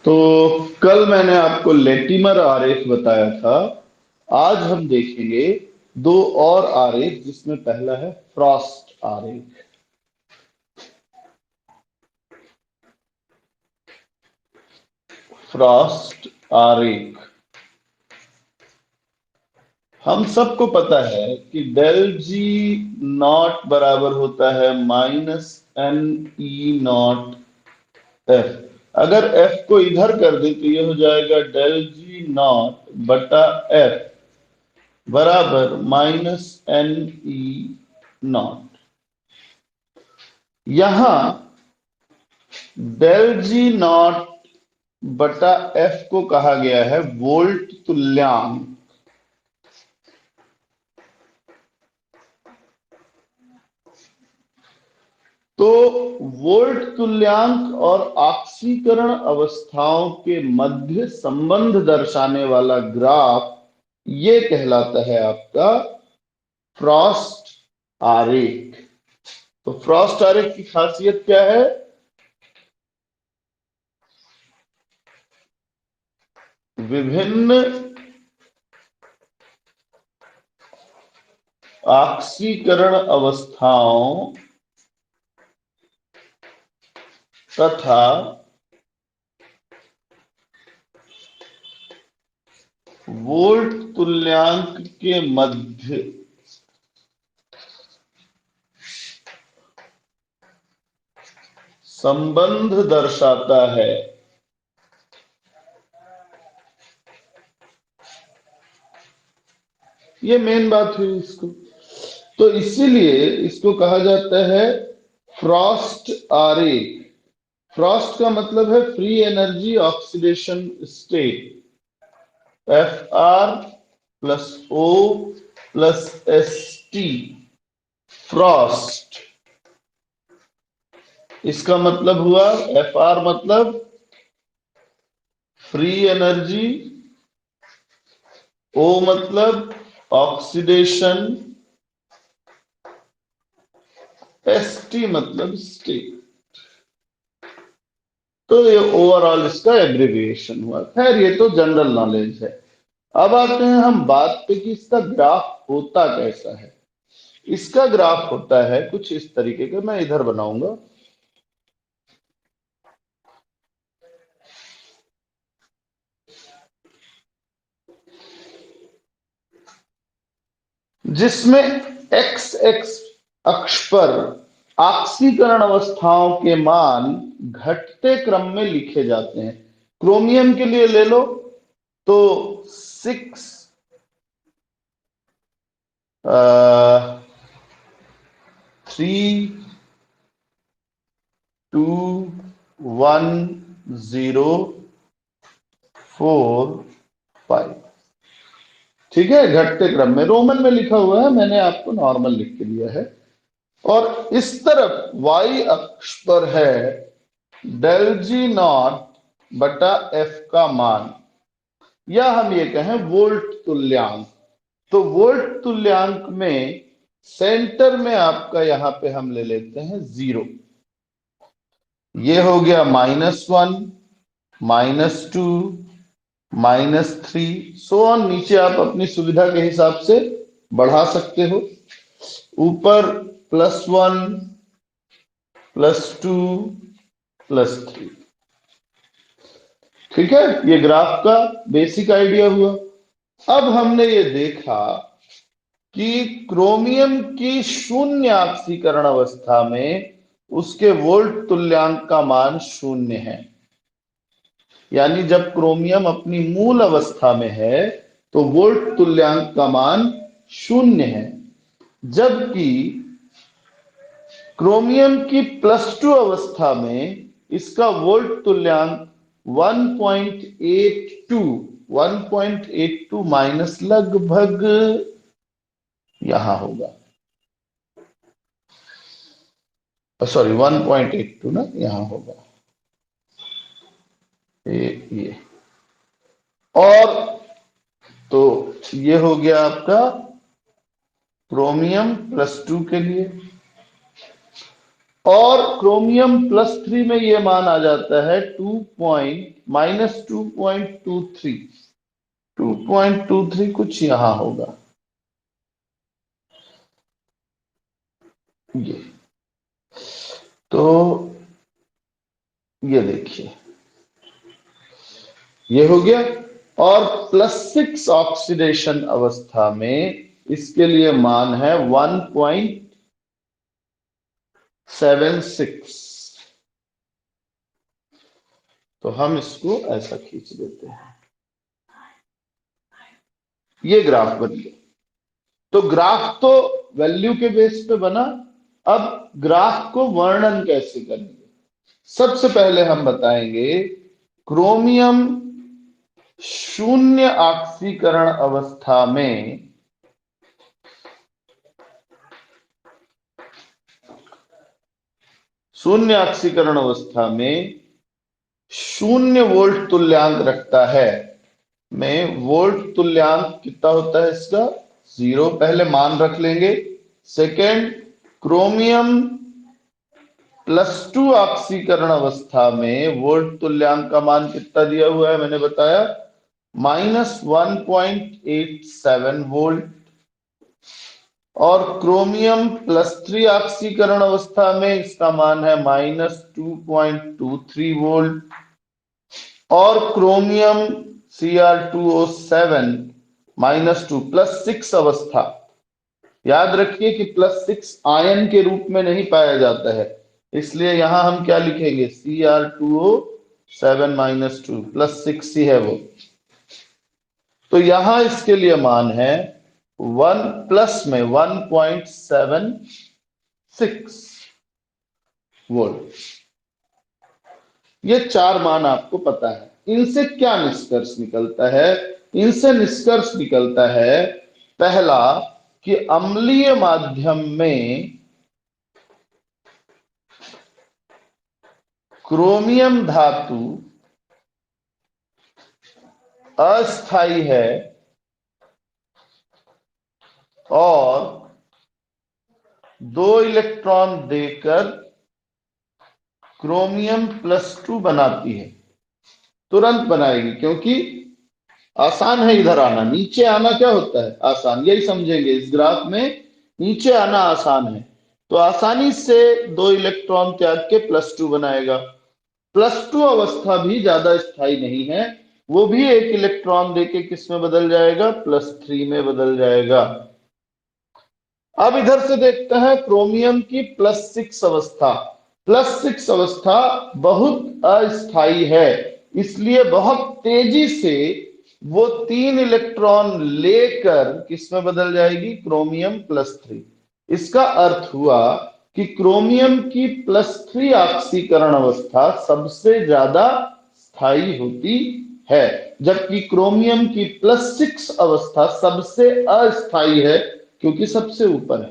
तो कल मैंने आपको लेटिमर आरेख बताया था। आज हम देखेंगे दो और आरेख, जिसमें पहला है फ्रॉस्ट आरेख। फ्रॉस्ट आरेख, हम सबको पता है कि डेल जी नॉट बराबर होता है -n e नॉट एफ। अगर एफ को इधर कर दे तो ये हो जाएगा डेल जी नॉट बटा एफ बराबर -n e नॉट। यहां डेल जी नॉट बटा एफ को कहा गया है वोल्ट तुल्यांक। तो वोल्ट तुल्यांक और ऑक्सीकरण अवस्थाओं के मध्य संबंध दर्शाने वाला ग्राफ ये कहलाता है आपका फ्रॉस्ट आरेख। तो फ्रॉस्ट आरेख की खासियत क्या है? विभिन्न ऑक्सीकरण अवस्थाओं तथा वोल्ट तुल्यांक के मध्य संबंध दर्शाता है। ये मेन बात हुई इसको। तो इसीलिए इसको कहा जाता है फ्रॉस्ट आरेख। फ्रॉस्ट का मतलब है free energy oxidation state, Fr+O+ST। Frost, इसका मतलब हुआ Fr मतलब फ्री एनर्जी, O मतलब ऑक्सीडेशन, ST मतलब स्टेट। तो ये ओवरऑल इसका एब्रिविएशन हुआ। खैर, ये तो जनरल नॉलेज है। अब आते हैं हम बात पे कि इसका ग्राफ होता कैसा है। इसका ग्राफ होता है कुछ इस तरीके का, मैं इधर बनाऊंगा। जिसमें एक्स एक्स अक्ष पर ऑक्सीकरण अवस्थाओं के मान घटते क्रम में लिखे जाते हैं। क्रोमियम के लिए ले लो तो 6 3 2 1 0 4 5। ठीक है, घटते क्रम में रोमन में लिखा हुआ है, मैंने आपको नॉर्मल लिख के दिया है। और इस तरफ वाई अक्ष पर है डेल जी नॉट बटा एफ का मान, या हम ये कहें वोल्ट तुल्यांक। तो वोल्ट तुल्यांक में सेंटर में आपका यहां पे हम ले लेते हैं 0। ये हो गया -1, -2, -3, सो ऑन। नीचे आप अपनी सुविधा के हिसाब से बढ़ा सकते हो। ऊपर +1, +2, +3। ठीक है, ये ग्राफ का बेसिक आइडिया हुआ। अब हमने ये देखा कि क्रोमियम की शून्य ऑक्सीकरण अवस्था में उसके वोल्ट तुल्यांक का मान 0 है। यानी जब क्रोमियम अपनी मूल अवस्था में है तो वोल्ट तुल्यांक का मान 0 है। जबकि क्रोमियम की +2 अवस्था में इसका वोल्ट तुल्यांक 1.82, 1.82 माइनस लगभग यहां होगा। सॉरी, 1.82 ना, यहां होगा ये। और तो ये हो गया आपका क्रोमियम +2 के लिए। और क्रोमियम +3 में ये मान आ जाता है -2.23। 2.23 कुछ यहां होगा, ये तो ये देखिए ये हो गया। और +6 ऑक्सीडेशन अवस्था में इसके लिए मान है 1.76। तो हम इसको ऐसा खींच देते हैं, ये ग्राफ बन गया। तो ग्राफ तो वैल्यू के बेस पे बना, अब ग्राफ को वर्णन कैसे करेंगे? सबसे पहले हम बताएंगे क्रोमियम शून्य ऑक्सीकरण अवस्था में शून्य ऑक्सीकरण अवस्था में 0 वोल्ट तुल्यांक रखता है। में वोल्ट तुल्यांक कितना होता है इसका? 0 पहले मान रख लेंगे। सेकेंड, क्रोमियम +2 ऑक्सीकरण अवस्था में वोल्ट तुल्यांक का मान कितना दिया हुआ है मैंने बताया, -1.87 वोल्ट। और क्रोमियम +3 ऑक्सीकरण अवस्था में इसका मान है -2.23 वोल्ट। और क्रोमियम Cr2O7 -2 +6 अवस्था, याद रखिए कि +6 आयन के रूप में नहीं पाया जाता है, इसलिए यहां हम क्या लिखेंगे, Cr2O7 -2 +6 ही है वो। तो यहां इसके लिए मान है 1 प्लस में 1.76 वोल्ट। ये 4 मान आपको पता है। इनसे क्या निष्कर्ष निकलता है? इनसे निष्कर्ष निकलता है, पहला, कि अम्लीय माध्यम में क्रोमियम धातु अस्थाई है और 2 इलेक्ट्रॉन देकर क्रोमियम +2 बनाती है। तुरंत बनाएगी, क्योंकि आसान है इधर आना। नीचे आना क्या होता है? आसान। यही समझेंगे इस ग्राफ में, नीचे आना आसान है। तो आसानी से 2 इलेक्ट्रॉन त्याग के +2 बनाएगा। +2 अवस्था भी ज्यादा स्थायी नहीं है, वो भी 1 इलेक्ट्रॉन देके किस में बदल जाएगा? +3 में बदल जाएगा। अब इधर से देखते हैं क्रोमियम की +6 अवस्था। +6 अवस्था बहुत अस्थाई है, इसलिए बहुत तेजी से वो 3 इलेक्ट्रॉन लेकर किसमें बदल जाएगी? क्रोमियम +3। इसका अर्थ हुआ कि क्रोमियम की +3 ऑक्सीकरण अवस्था सबसे ज्यादा स्थायी होती है, जबकि क्रोमियम की +6 अवस्था सबसे अस्थाई है, क्योंकि सबसे ऊपर है।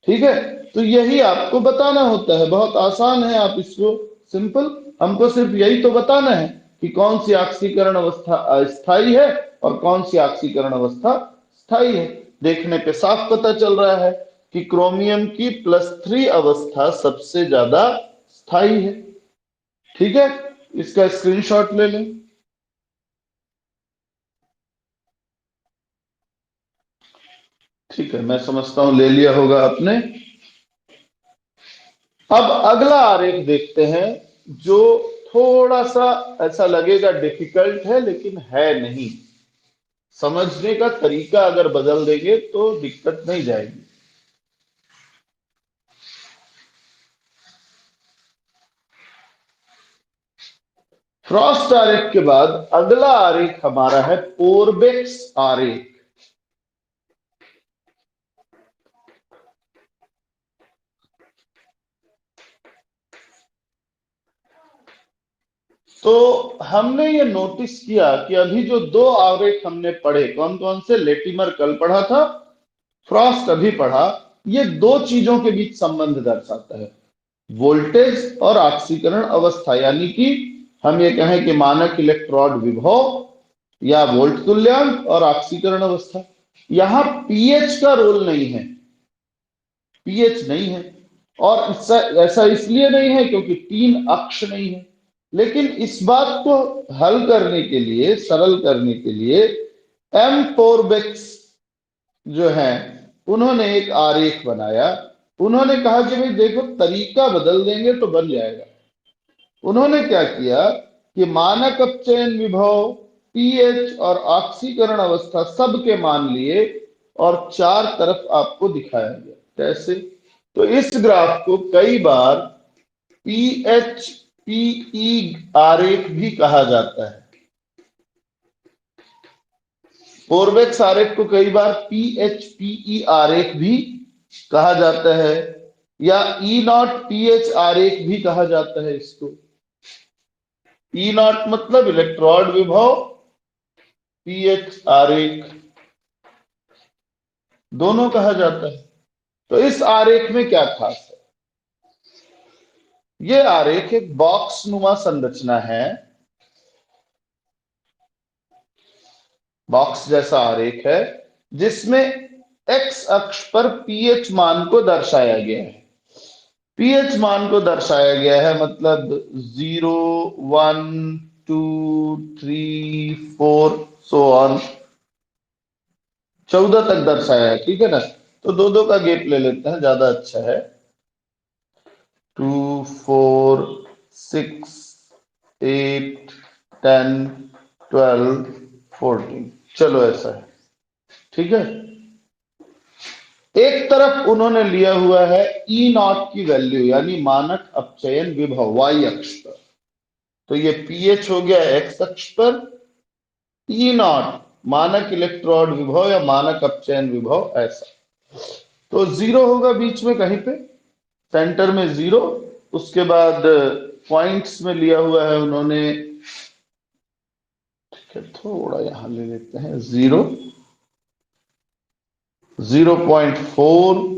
ठीक है, तो यही आपको बताना होता है, बहुत आसान है। आप इसको सिंपल, हमको सिर्फ यही तो बताना है कि कौन सी ऑक्सीकरण अवस्था अस्थाई है और कौन सी ऑक्सीकरण अवस्था स्थायी है। देखने पे साफ पता चल रहा है कि क्रोमियम की +3 अवस्था सबसे ज्यादा स्थायी है। ठीक है, इसका स्क्रीनशॉट ले लें। ठीक है, मैं समझता हूं ले लिया होगा आपने। अब अगला आरेख देखते हैं, जो थोड़ा सा ऐसा लगेगा डिफिकल्ट है, लेकिन है नहीं। समझने का तरीका अगर बदल देंगे तो दिक्कत नहीं जाएगी। फ्रॉस्ट आरेख के बाद अगला आरेख हमारा है पोरबेक्स आरेख। तो हमने ये नोटिस किया कि अभी जो 2 आरेख हमने पढ़े, कौन कौन से? लेटिमर कल पढ़ा था, फ्रॉस्ट अभी पढ़ा। ये 2 चीजों के बीच संबंध दर्शाता है, वोल्टेज और ऑक्सीकरण अवस्था। यानी कि हम ये कहें कि मानक इलेक्ट्रोड विभव या वोल्ट तुल्यांक और ऑक्सीकरण अवस्था। यहां पीएच का रोल नहीं है, पीएच नहीं है। और ऐसा इसलिए नहीं है क्योंकि 3 अक्ष नहीं है। लेकिन इस बात को हल करने के लिए, सरल करने के लिए एम पोरबेक्स जो है उन्होंने एक आरेख बनाया। उन्होंने कहा कि भाई देखो, तरीका बदल देंगे तो बन जाएगा। उन्होंने क्या किया कि मानक अपचयन विभव, पीएच और ऑक्सीकरण अवस्था सब के मान लिए और चार तरफ आपको दिखाया गया। कैसे? तो इस ग्राफ को कई बार पीएच पीई आरेख भी कहा जाता है। पोरबेक्स आरेख को कई बार पीएच पीई आरेख भी कहा जाता है, या ई नॉट पीएच आरेख भी कहा जाता है इसको। ई नॉट मतलब इलेक्ट्रॉन विभव, पीएच आरेख दोनों कहा जाता है। तो इस आरेख में क्या खास है? ये आरेख एक बॉक्स नुमा संरचना है, बॉक्स जैसा आरेख है, जिसमें एक्स अक्ष पर पीएच मान को दर्शाया गया है। पीएच मान को दर्शाया गया है मतलब 0, 1, 2, 3, 4 सो ऑन, 14 तक दर्शाया है। ठीक है ना? तो दो दो का गेप ले लेते हैं, ज्यादा अच्छा है। 2, 4, 6, 8, 10, 12, 14, चलो ऐसा है। ठीक है। एक तरफ उन्होंने लिया हुआ है ई नॉट की वैल्यू, यानी मानक अपचयन विभव वाई अक्ष पर। तो ये पीएच हो गया एक्स अक्ष पर, ई नॉट मानक इलेक्ट्रोड विभव या मानक अपचयन विभव ऐसा। तो 0 होगा बीच में कहीं पे, सेंटर में 0। उसके बाद पॉइंट्स में लिया हुआ है उन्होंने, ठीक है, थोड़ा यहां ले लेते हैं 0, 0.4,